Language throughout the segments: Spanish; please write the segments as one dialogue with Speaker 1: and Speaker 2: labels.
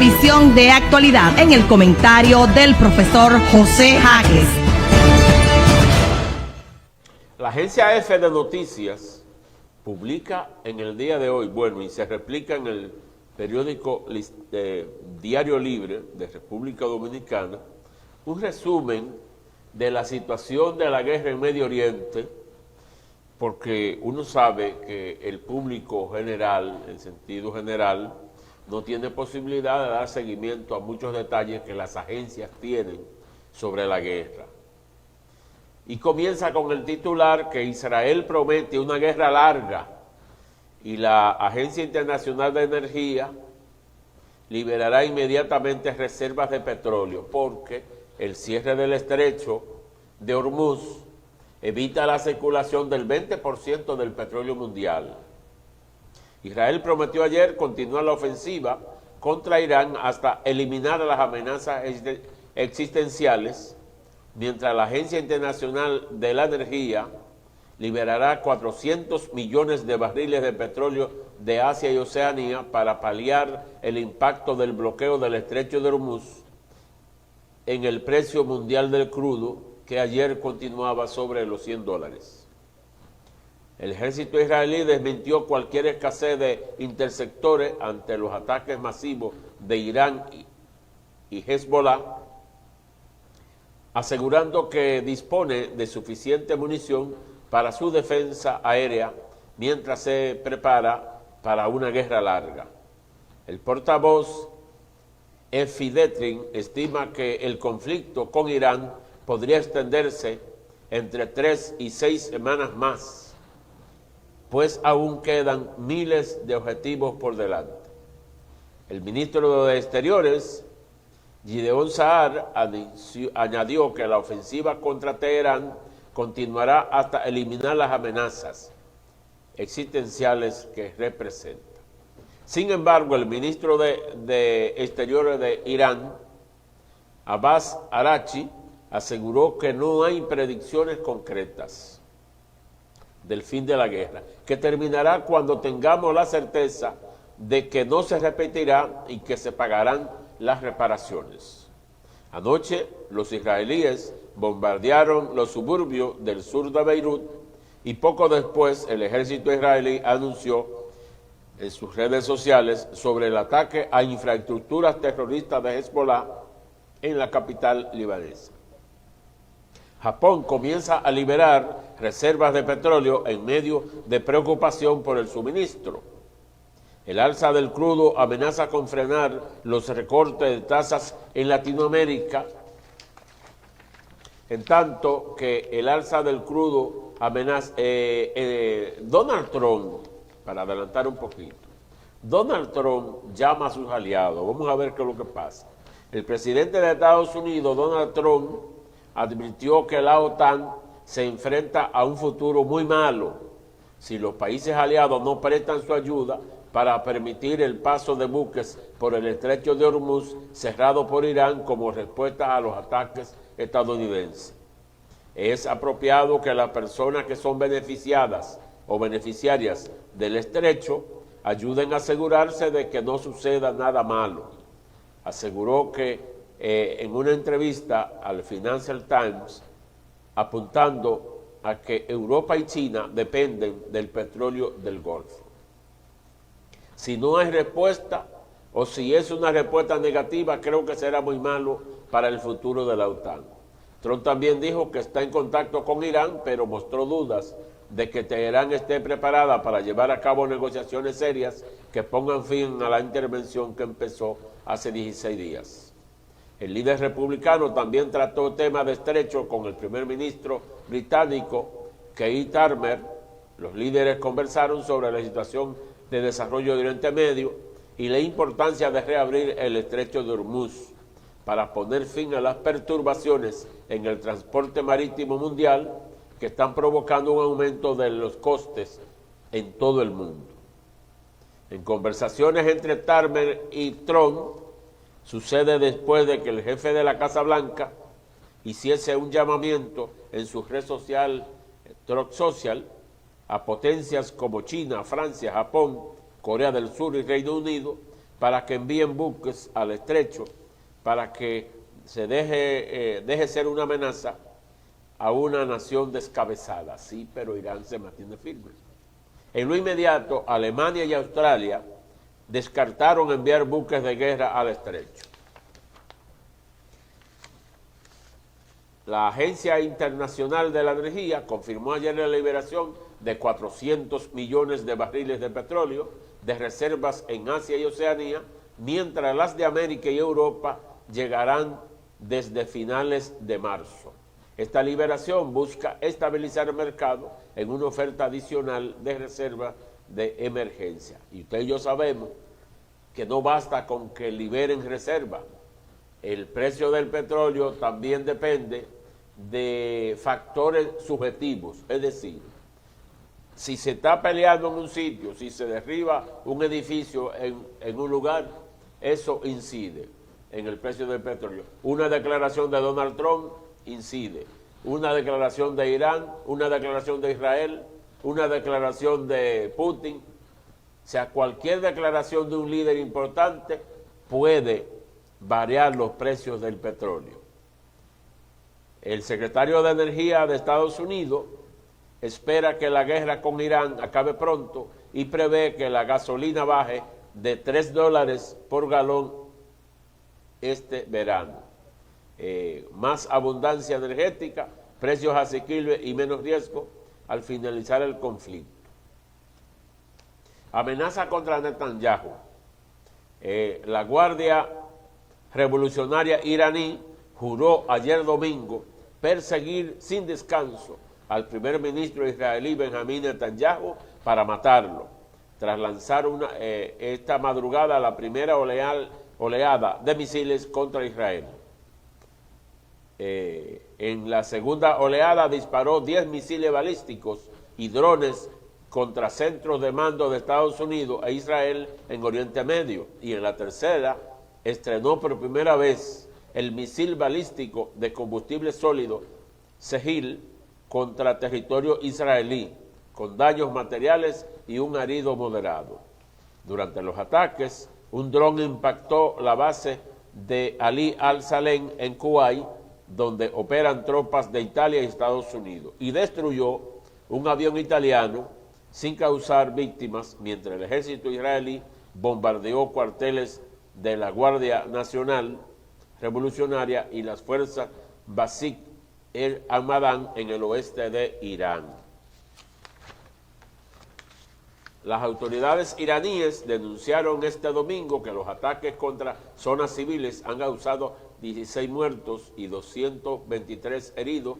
Speaker 1: edición de Actualidad en el comentario del profesor José Jaques.
Speaker 2: La agencia EFE de Noticias publica en el día de hoy, y se replica en el periódico Diario Libre de República Dominicana, un resumen de la situación de la guerra en Medio Oriente, porque uno sabe que el público general, en sentido general, no tiene posibilidad de dar seguimiento a muchos detalles que las agencias tienen sobre la guerra. Y comienza con el titular que Israel promete una guerra larga y la Agencia Internacional de Energía liberará inmediatamente reservas de petróleo porque el cierre del estrecho de Hormuz evita la circulación del 20% del petróleo mundial. Israel prometió ayer continuar la ofensiva contra Irán hasta eliminar las amenazas existenciales, mientras la Agencia Internacional de la Energía liberará 400 millones de barriles de petróleo de Asia y Oceanía para paliar el impacto del bloqueo del estrecho de Hormuz en el precio mundial del crudo, que ayer continuaba sobre los $100. El ejército israelí desmintió cualquier escasez de intersectores ante los ataques masivos de Irán y Hezbollah, asegurando que dispone de suficiente munición para su defensa aérea mientras se prepara para una guerra larga. El portavoz Efi Detrin estima que el conflicto con Irán podría extenderse entre 3 y 6 semanas más, pues aún quedan miles de objetivos por delante. El ministro de Exteriores, Gideon Saar, añadió que la ofensiva contra Teherán continuará hasta eliminar las amenazas existenciales que representa. Sin embargo, el ministro de Exteriores de Irán, Abbas Araghchi, aseguró que no hay predicciones concretas del fin de la guerra, que terminará cuando tengamos la certeza de que no se repetirá y que se pagarán las reparaciones. Anoche, los israelíes bombardearon los suburbios del sur de Beirut y poco después el ejército israelí anunció en sus redes sociales sobre el ataque a infraestructuras terroristas de Hezbollah en la capital libanesa. Japón comienza a liberar reservas de petróleo en medio de preocupación por el suministro. El alza del crudo amenaza con frenar los recortes de tasas en Latinoamérica, en tanto que el alza del crudo amenaza... Donald Trump, para adelantar un poquito, Donald Trump llama a sus aliados. Vamos a ver qué es lo que pasa. El presidente de Estados Unidos, Donald Trump, advirtió que la OTAN se enfrenta a un futuro muy malo si los países aliados no prestan su ayuda para permitir el paso de buques por el estrecho de Hormuz cerrado por Irán como respuesta a los ataques estadounidenses. Es apropiado que las personas que son beneficiadas o beneficiarias del estrecho ayuden a asegurarse de que no suceda nada malo. Aseguró que en una entrevista al Financial Times, apuntando a que Europa y China dependen del petróleo del Golfo. Si no hay respuesta, o si es una respuesta negativa, creo que será muy malo para el futuro de la OTAN. Trump también dijo que está en contacto con Irán, pero mostró dudas de que Teherán esté preparada para llevar a cabo negociaciones serias que pongan fin a la intervención que empezó hace 16 días. El líder republicano también trató el tema de estrecho con el primer ministro británico, Keir Starmer. Los líderes conversaron sobre la situación de desarrollo de Oriente Medio y la importancia de reabrir el estrecho de Hormuz para poner fin a las perturbaciones en el transporte marítimo mundial que están provocando un aumento de los costes en todo el mundo. En conversaciones entre Starmer y Trump, sucede después de que el jefe de la Casa Blanca hiciese un llamamiento en su red social, Truth Social, a potencias como China, Francia, Japón, Corea del Sur y Reino Unido para que envíen buques al estrecho, para que se deje ser una amenaza a una nación descabezada. Sí, pero Irán se mantiene firme. En lo inmediato, Alemania y Australia descartaron enviar buques de guerra al estrecho. La Agencia Internacional de la Energía confirmó ayer la liberación de 400 millones de barriles de petróleo de reservas en Asia y Oceanía, mientras las de América y Europa llegarán desde finales de marzo. Esta liberación busca estabilizar el mercado en una oferta adicional de reservas de emergencia. Y usted y yo sabemos que no basta con que liberen reservas. El precio del petróleo también depende de factores subjetivos, es decir, si se está peleando en un sitio, si se derriba un edificio en un lugar, eso incide en el precio del petróleo. Una declaración de Donald Trump incide, una declaración de Irán, una declaración de Israel, una declaración de Putin. O sea, cualquier declaración de un líder importante puede variar los precios del petróleo. El secretario de Energía de Estados Unidos espera que la guerra con Irán acabe pronto y prevé que la gasolina baje de $3 por galón este verano. Más abundancia energética, precios asequibles y menos riesgo al finalizar el conflicto. Amenaza contra Netanyahu. La Guardia Revolucionaria iraní juró ayer domingo perseguir sin descanso al primer ministro israelí Benjamín Netanyahu para matarlo, tras lanzar esta madrugada la primera oleada de misiles contra Israel. En la segunda oleada disparó 10 misiles balísticos y drones contra centros de mando de Estados Unidos e Israel en Oriente Medio, y en la tercera estrenó por primera vez el misil balístico de combustible sólido Sehil contra territorio israelí, con daños materiales y un herido moderado. Durante los ataques, un dron impactó la base de Ali al-Salem en Kuwait, donde operan tropas de Italia y Estados Unidos, y destruyó un avión italiano sin causar víctimas, mientras el ejército israelí bombardeó cuarteles de la Guardia Nacional Revolucionaria y las fuerzas Basij el-Hamadan en el oeste de Irán. Las autoridades iraníes denunciaron este domingo que los ataques contra zonas civiles han causado 16 muertos y 223 heridos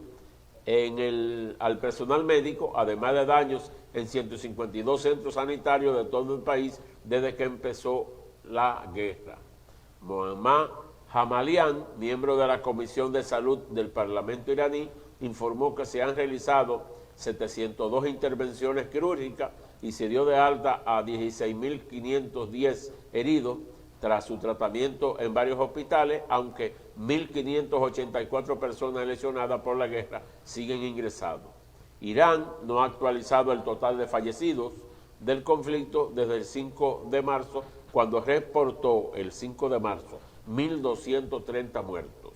Speaker 2: al personal médico, además de daños en 152 centros sanitarios de todo el país desde que empezó la guerra. Mohammad Hamalian, miembro de la Comisión de Salud del Parlamento iraní, informó que se han realizado 702 intervenciones quirúrgicas y se dio de alta a 16.510 heridos tras su tratamiento en varios hospitales, aunque 1.584 personas lesionadas por la guerra siguen ingresados. Irán no ha actualizado el total de fallecidos del conflicto desde el 5 de marzo, cuando reportó el 5 de marzo 1.230 muertos.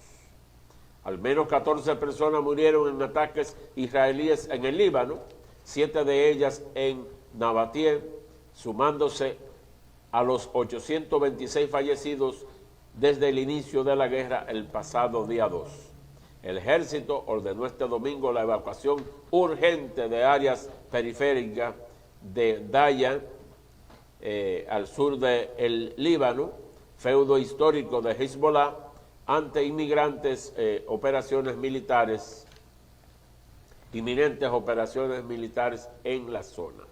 Speaker 2: Al menos 14 personas murieron en ataques israelíes en el Líbano, 7 de ellas en Nabatie, sumándose a los 826 fallecidos desde el inicio de la guerra el pasado día 2. El ejército ordenó este domingo la evacuación urgente de áreas periféricas de Daya, al sur del Líbano, feudo histórico de Hezbollah, ante inminentes operaciones militares en la zona.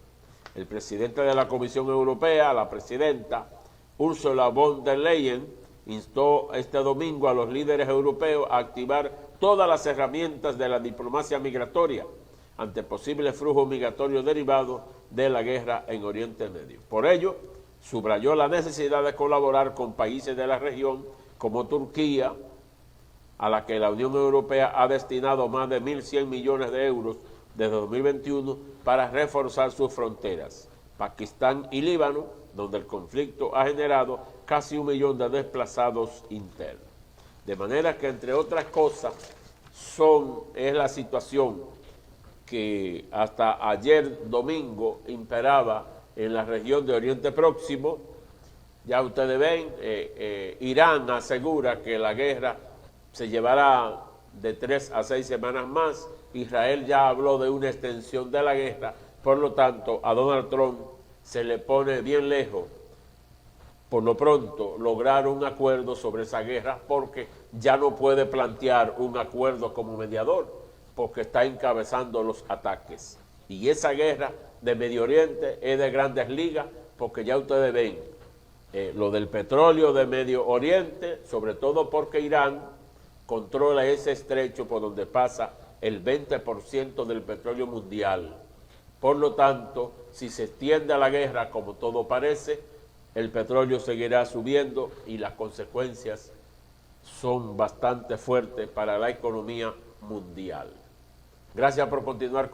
Speaker 2: El presidente de la Comisión Europea, la presidenta Ursula von der Leyen, instó este domingo a los líderes europeos a activar todas las herramientas de la diplomacia migratoria ante posibles flujos migratorios derivados de la guerra en Oriente Medio. Por ello, subrayó la necesidad de colaborar con países de la región como Turquía, a la que la Unión Europea ha destinado más de 1.100 millones de euros desde 2021 para reforzar sus fronteras, Pakistán y Líbano, donde el conflicto ha generado casi 1 millón de desplazados internos. De manera que, entre otras cosas, es la situación que hasta ayer domingo imperaba en la región de Oriente Próximo. Ya ustedes ven, Irán asegura que la guerra se llevará de 3 a 6 semanas más. Israel ya habló de una extensión de la guerra. Por lo tanto, a Donald Trump se le pone bien lejos, por lo pronto, lograr un acuerdo sobre esa guerra, porque ya no puede plantear un acuerdo como mediador, porque está encabezando los ataques. Y esa guerra de Medio Oriente es de grandes ligas, porque ya ustedes ven lo del petróleo de Medio Oriente, sobre todo porque Irán controla ese estrecho por donde pasa el 20% del petróleo mundial. Por lo tanto, si se extiende la guerra, como todo parece, el petróleo seguirá subiendo y las consecuencias son bastante fuertes para la economía mundial. Gracias por continuar